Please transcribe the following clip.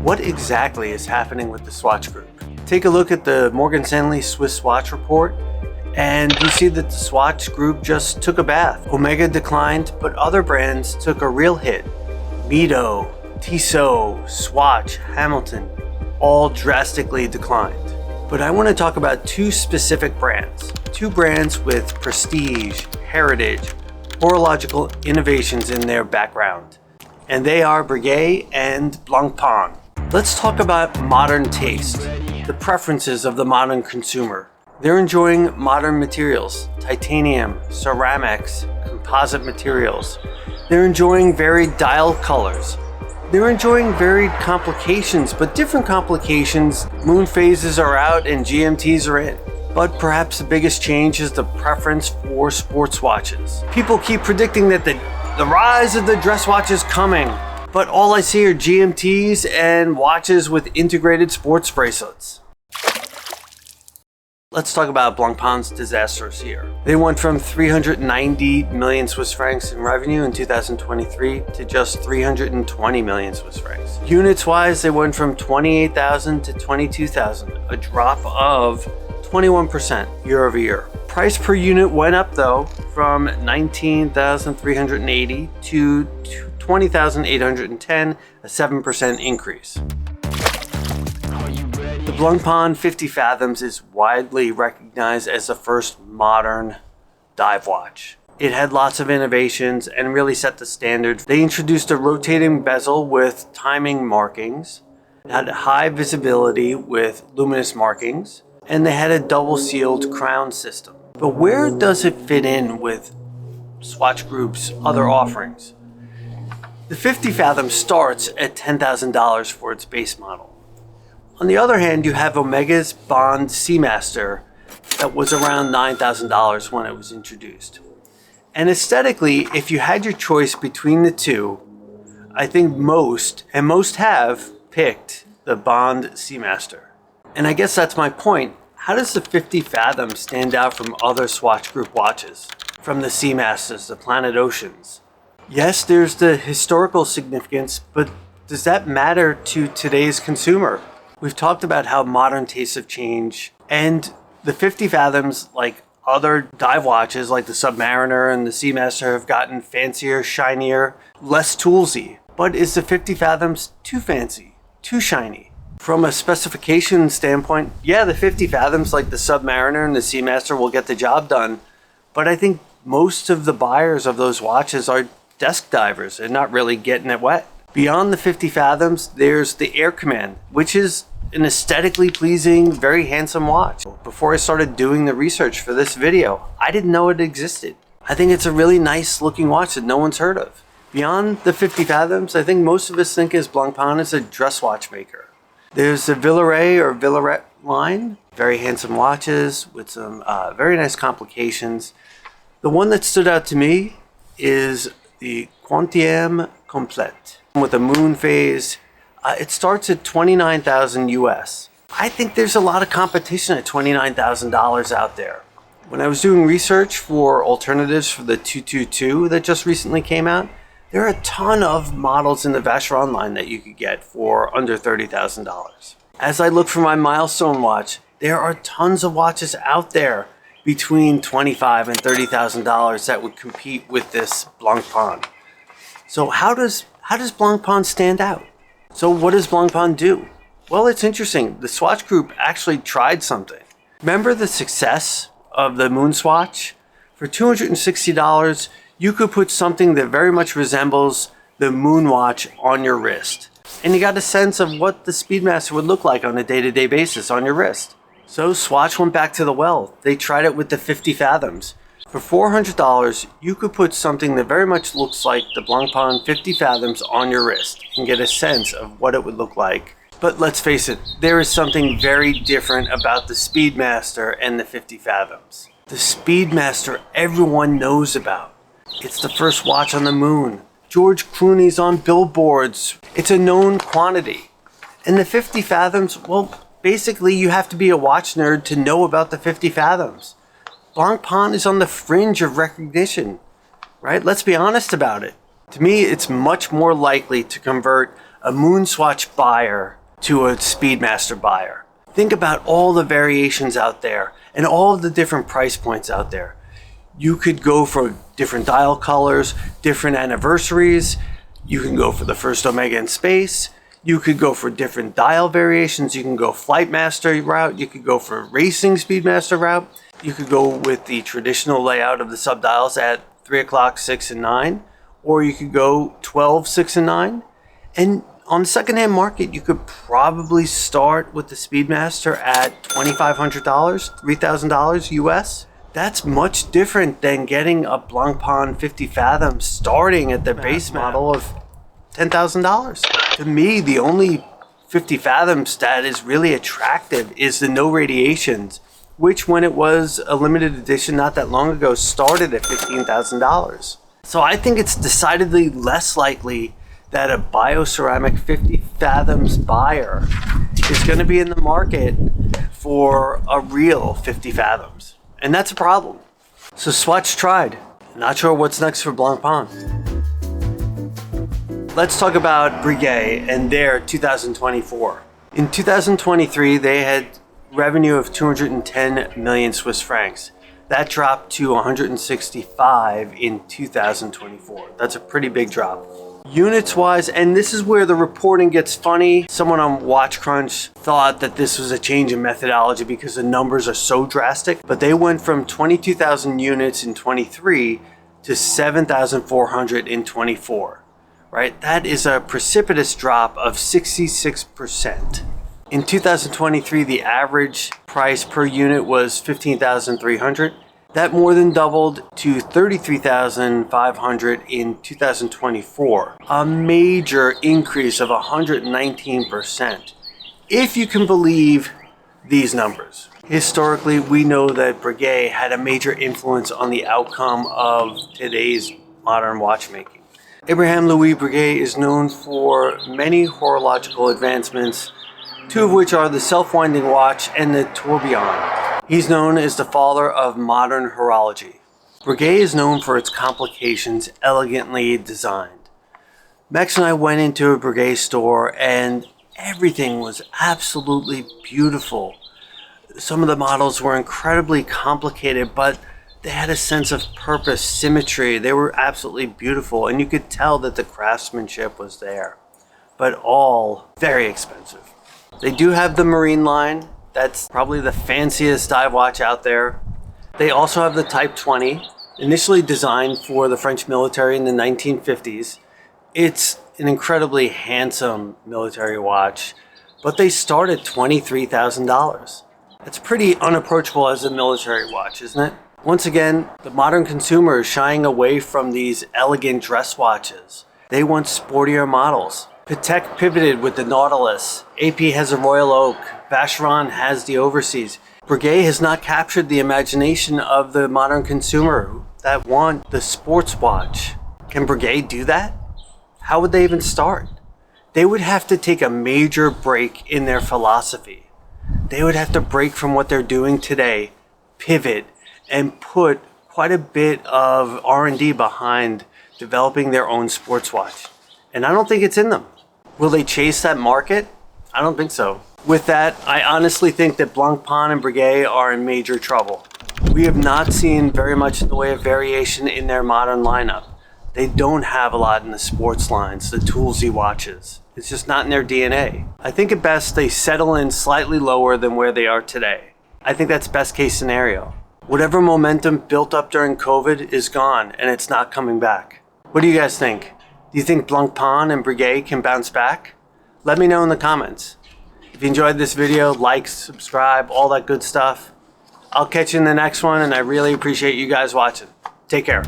What exactly is happening with the Swatch Group? Take a look at the Morgan Stanley Swiss Watch report, and you see that the Swatch Group just took a bath. Omega declined, but other brands took a real hit. Mito, Tissot, Swatch, Hamilton, all drastically declined. But I want to talk about two specific brands. Two brands with prestige, heritage, horological innovations in their background. And they are Breguet and Blancpain. Let's talk about modern taste, the preferences of the modern consumer. They're enjoying modern materials, titanium, ceramics, composite materials. They're enjoying varied dial colors. They're enjoying varied complications, but different complications. Moon phases are out and GMTs are in. But perhaps the biggest change is the preference for sports watches. People keep predicting that the rise of the dress watch is coming, but all I see are GMTs and watches with integrated sports bracelets. Let's talk about Blancpain's disastrous year. They went from 390 million Swiss francs in revenue in 2023 to just 320 million Swiss francs. Units wise, they went from 28,000 to 22,000, a drop of 21% year over year. Price per unit went up though from 19,380 to 20,810, a 7% increase. The Blancpain 50 Fathoms is widely recognized as the first modern dive watch. It had lots of innovations and really set the standard. They introduced a rotating bezel with timing markings, it had high visibility with luminous markings, and they had a double sealed crown system. But where does it fit in with Swatch Group's other offerings? The 50 Fathom starts at $10,000 for its base model. On the other hand, you have Omega's Bond Seamaster that was around $9,000 when it was introduced. And aesthetically, if you had your choice between the two, I think most have picked the Bond Seamaster. And I guess that's my point. How does the 50 Fathom stand out from other Swatch Group watches? From the Seamasters, the Planet Oceans? Yes, there's the historical significance, but does that matter to today's consumer? We've talked about how modern tastes have changed, and the 50 Fathoms, like other dive watches like the Submariner and the Seamaster, have gotten fancier, shinier, less toolsy. But is the 50 Fathoms too fancy, too shiny? From a specification standpoint, yeah, the 50 Fathoms like the Submariner and the Seamaster will get the job done, but I think most of the buyers of those watches are desk divers and not really getting it wet. Beyond the 50 Fathoms, there's the Air Command, which is an aesthetically pleasing, very handsome watch. Before I started doing the research for this video, I didn't know it existed. I think it's a really nice looking watch that no one's heard of. Beyond the 50 Fathoms, I think most of us think is Blancpain is a dress watchmaker. There's the Villeret line, very handsome watches with some very nice complications. The one that stood out to me is the Quantième Complète with a moon phase. It starts at $29,000 US. I think there's a lot of competition at $29,000 out there. When I was doing research for alternatives for the 222 that just recently came out, there are a ton of models in the Vacheron line that you could get for under $30,000. As I look for my milestone watch, there are tons of watches out there between $25,000 and $30,000 that would compete with this Blancpain. So how does Blancpain stand out? So what does Blancpain do? Well, it's interesting. The Swatch Group actually tried something. Remember the success of the Moon Swatch? For $260, you could put something that very much resembles the Moon Watch on your wrist. And you got a sense of what the Speedmaster would look like on a day-to-day basis on your wrist. So Swatch went back to the well. They tried it with the 50 Fathoms. For $400, you could put something that very much looks like the Blancpain 50 Fathoms on your wrist and get a sense of what it would look like. But let's face it, there is something very different about the Speedmaster and the 50 Fathoms. The Speedmaster everyone knows about. It's the first watch on the moon. George Clooney's on billboards. It's a known quantity. And the 50 Fathoms, well, basically you have to be a watch nerd to know about the 50 Fathoms. Blancpain is on the fringe of recognition, right? Let's be honest about it. To me, it's much more likely to convert a Moon Swatch buyer to a Speedmaster buyer. Think about all the variations out there and all of the different price points out there. You could go for different dial colors, different anniversaries. You can go for the first Omega in space. You could go for different dial variations. You can go Flightmaster route. You could go for Racing Speedmaster route. You could go with the traditional layout of the subdials at 3 o'clock, 6, and 9. Or you could go 12, 6, and 9. And on the secondhand market, you could probably start with the Speedmaster at $2,500, $3,000 US. That's much different than getting a Blancpain 50 Fathoms starting at the base model of $10,000. To me, the only 50 Fathoms that is really attractive is the no radiations, which when it was a limited edition not that long ago started at $15,000. So I think it's decidedly less likely that a bioceramic 50 Fathoms buyer is going to be in the market for a real 50 Fathoms. And that's a problem. So Swatch tried. Not sure what's next for Blancpain. Let's talk about Breguet and their 2024. In 2023, they had revenue of 210 million Swiss francs. That dropped to 165 in 2024. That's a pretty big drop. Units wise, and this is where the reporting gets funny. Someone on Watch Crunch thought that this was a change in methodology because the numbers are so drastic, but they went from 22,000 units in 23 to 7,400 in 24, right? That is a precipitous drop of 66%. In 2023, the average price per unit was 15,300. That more than doubled to 33,500 in 2024, a major increase of 119%, if you can believe these numbers. Historically, we know that Breguet had a major influence on the outcome of today's modern watchmaking. Abraham Louis Breguet is known for many horological advancements, two of which are the self-winding watch and the tourbillon. He's known as the father of modern horology. Breguet is known for its complications elegantly designed. Max and I went into a Breguet store and everything was absolutely beautiful. Some of the models were incredibly complicated, but they had a sense of purpose, symmetry. They were absolutely beautiful, and you could tell that the craftsmanship was there, but all very expensive. They do have the Marine line. That's probably the fanciest dive watch out there. They also have the Type 20, initially designed for the French military in the 1950s. It's an incredibly handsome military watch, but they start at $23,000. That's pretty unapproachable as a military watch, isn't it? Once again, the modern consumer is shying away from these elegant dress watches. They want sportier models. Patek pivoted with the Nautilus. AP has a Royal Oak. Vacheron has the Overseas. Breguet has not captured the imagination of the modern consumer that want the sports watch. Can Breguet do that? How would they even start? They would have to take a major break in their philosophy. They would have to break from what they're doing today, pivot, and put quite a bit of R&D behind developing their own sports watch. And I don't think it's in them. Will they chase that market? I don't think so. With that, I honestly think that Blancpain and Breguet are in major trouble. We have not seen very much in the way of variation in their modern lineup. They don't have a lot in the sports lines, the toolsy watches. It's just not in their DNA. I think at best they settle in slightly lower than where they are today. I think that's best case scenario. Whatever momentum built up during COVID is gone and it's not coming back. What do you guys think? Do you think Blancpain and Breguet can bounce back? Let me know in the comments. If you enjoyed this video, like, subscribe, all that good stuff. I'll catch you in the next one, and I really appreciate you guys watching. Take care.